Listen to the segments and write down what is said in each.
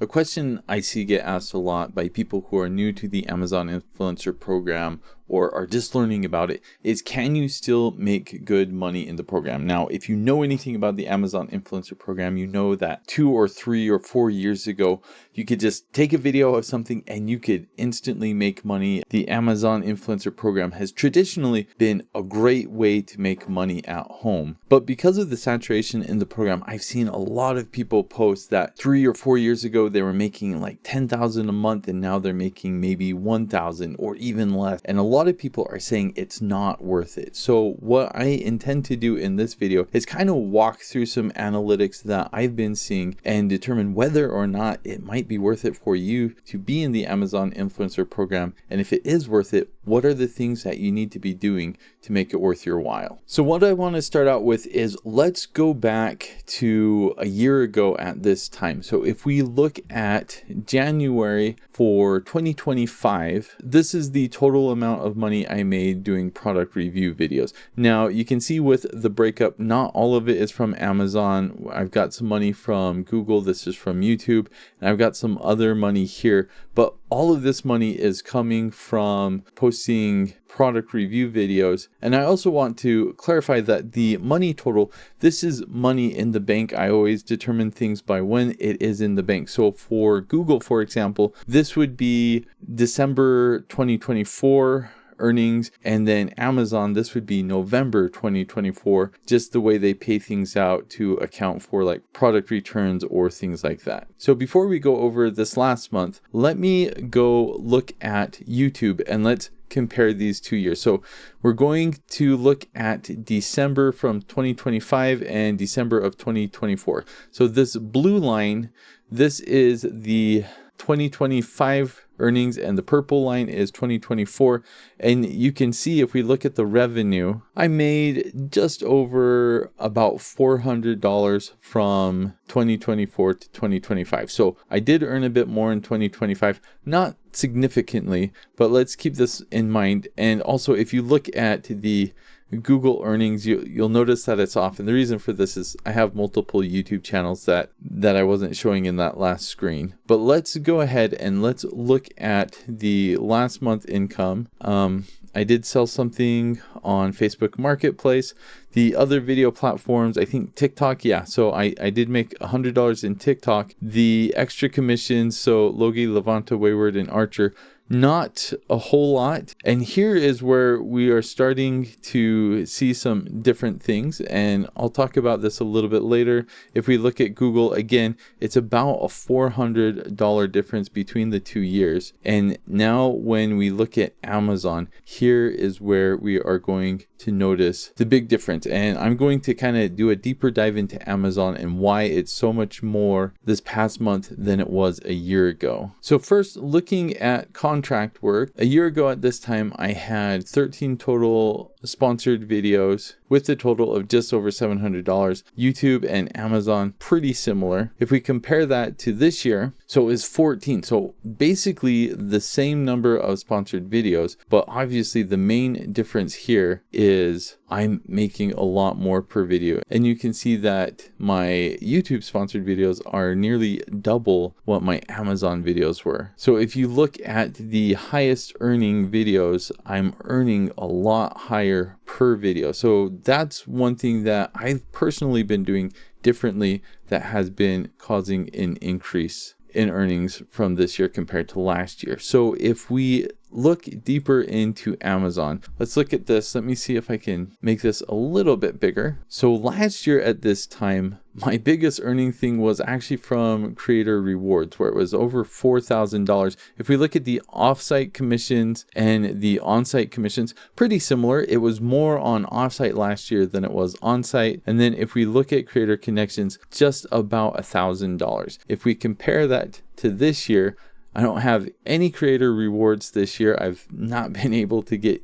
A question I see get asked a lot by people who are new to the Amazon Influencer Program or are just learning about it is, can you still make good money in the program? Now, if you know anything about the Amazon Influencer Program, you know that 2 or 3 or 4 years ago, you could just take a video of something and you could instantly make money. The Amazon Influencer Program has traditionally been a great way to make money at home. But because of the saturation in the program, I've seen a lot of people post that 3 or 4 years ago, they were making like $10,000 a month and now they're making maybe $1,000 or even less. And a lot of people are saying it's not worth it. So what I intend to do in this video is kind of walk through some analytics that I've been seeing and determine whether or not it might be worth it for you to be in the Amazon Influencer Program. And if it is worth it, what are the things that you need to be doing to make it worth your while? So what I want to start out with is, let's go back to a year ago at this time. So if we look at January for 2025, this is the total amount of money I made doing product review videos. Now you can see with the breakup, not all of it is from Amazon. I've got some money from Google. This is from YouTube. And I've got some other money here, but all of this money is coming from posting product review videos. And I also want to clarify that the money total, this is money in the bank. I always determine things by when it is in the bank. So for Google, for example, this would be December 2024 earnings, and then Amazon, this would be November 2024, just the way they pay things out to account for like product returns or things like that. So before we go over this last month, let me go look at YouTube and let's compare these 2 years. So we're going to look at December from 2025 and December of 2024. So this blue line, this is the 2025 earnings, and the purple line is 2024. And you can see if we look at the revenue, I made just over about $400 from 2024 to 2025. So I did earn a bit more in 2025, not significantly, but let's keep this in mind. And also, if you look at the Google earnings, you'll notice that it's off. And the reason for this is I have multiple YouTube channels that I wasn't showing in that last screen. But let's go ahead and let's look at the last month income. I did sell something on Facebook Marketplace. The other video platforms, I think TikTok, yeah. So I did make $100 in TikTok. The extra commissions, so Logie, Levanta, Wayward, and Archer, not a whole lot. And here is where we are starting to see some different things, and I'll talk about this a little bit later. If we look at Google, again, it's about a $400 difference between the 2 years. And now when we look at Amazon, here is where we are going to notice the big difference. And I'm going to kind of do a deeper dive into Amazon and why it's so much more this past month than it was a year ago. So first, looking at contract work, a year ago at this time, I had 13 total sponsored videos with a total of just over $700. YouTube and Amazon, pretty similar. If we compare that to this year, so it was 14. So basically the same number of sponsored videos, but obviously the main difference here is I'm making a lot more per video. And you can see that my YouTube sponsored videos are nearly double what my Amazon videos were. So if you look at the highest earning videos, I'm earning a lot higher per video. So that's one thing that I've personally been doing differently that has been causing an increase in earnings from this year compared to last year. So if we look deeper into Amazon, let's look at this. Let me see if I can make this a little bit bigger. So last year at this time, my biggest earning thing was actually from creator rewards, where it was over $4,000. If we look at the offsite commissions and the onsite commissions, pretty similar. It was more on offsite last year than it was onsite. And then if we look at creator connections, just about $1,000. If we compare that to this year, I don't have any creator rewards this year. I've not been able to get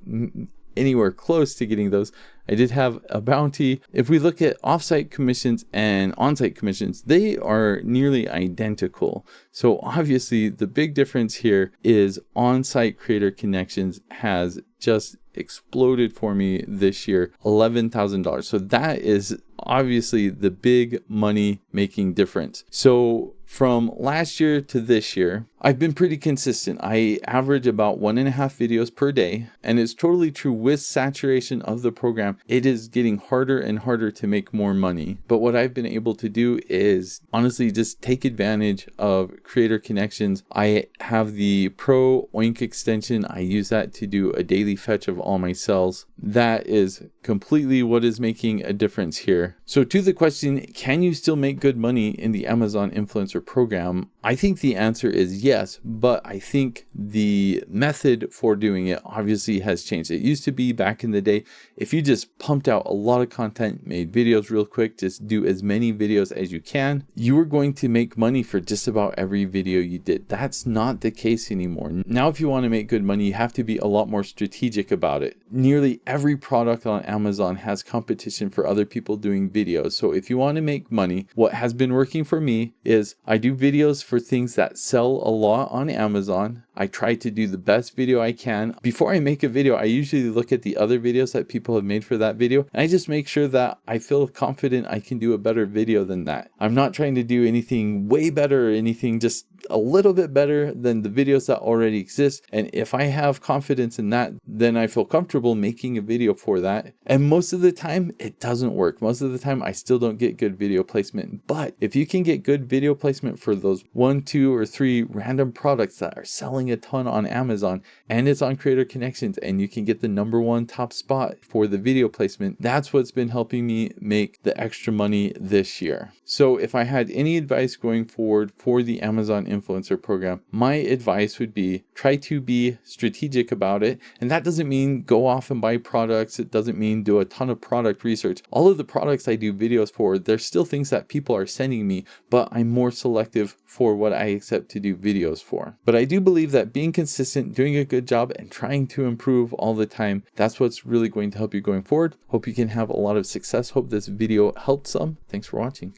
anywhere close to getting those. I did have a bounty. If we look at offsite commissions and onsite commissions, they are nearly identical. So obviously the big difference here is onsite creator connections has just exploded for me this year, $11,000. So that is obviously the big money making difference. So from last year to this year, I've been pretty consistent. I average about 1.5 videos per day, and it's totally true with saturation of the program. It is getting harder and harder to make more money. But what I've been able to do is honestly just take advantage of Creator Connections. I have the Pro Oink extension. I use that to do a daily fetch of all my sales. That is completely what is making a difference here. So to the question, can you still make good money in the Amazon Influencer Program? I think the answer is yes, but I think the method for doing it obviously has changed. It used to be back in the day, if you just pumped out a lot of content, made videos real quick, just do as many videos as you can, you were going to make money for just about every video you did. That's not the case anymore. Now, if you want to make good money, you have to be a lot more strategic about it. Nearly every product on Amazon has competition for other people doing videos. So if you want to make money, what has been working for me is I do videos for things that sell a lot on Amazon. I try to do the best video I can. Before I make a video, I usually look at the other videos that people have made for that video, and I just make sure that I feel confident I can do a better video than that. I'm not trying to do anything way better or anything, just a little bit better than the videos that already exist. And if I have confidence in that, then I feel comfortable making a video for that. And most of the time, it doesn't work. Most of the time, I still don't get good video placement. But if you can get good video placement for those 1, 2, or 3 random products that are selling a ton on Amazon, and it's on Creator Connections, and you can get the #1 top spot for the video placement, that's what's been helping me make the extra money this year. So if I had any advice going forward for the Amazon Influencer Program, my advice would be try to be strategic about it. And that doesn't mean go off and buy products. It doesn't mean do a ton of product research. All of the products I do videos for, they're still things that people are sending me, but I'm more selective for what I accept to do videos for. But I do believe that being consistent, doing a good job, and trying to improve all the time, that's what's really going to help you going forward. Hope you can have a lot of success. Hope this video helped some. Thanks for watching.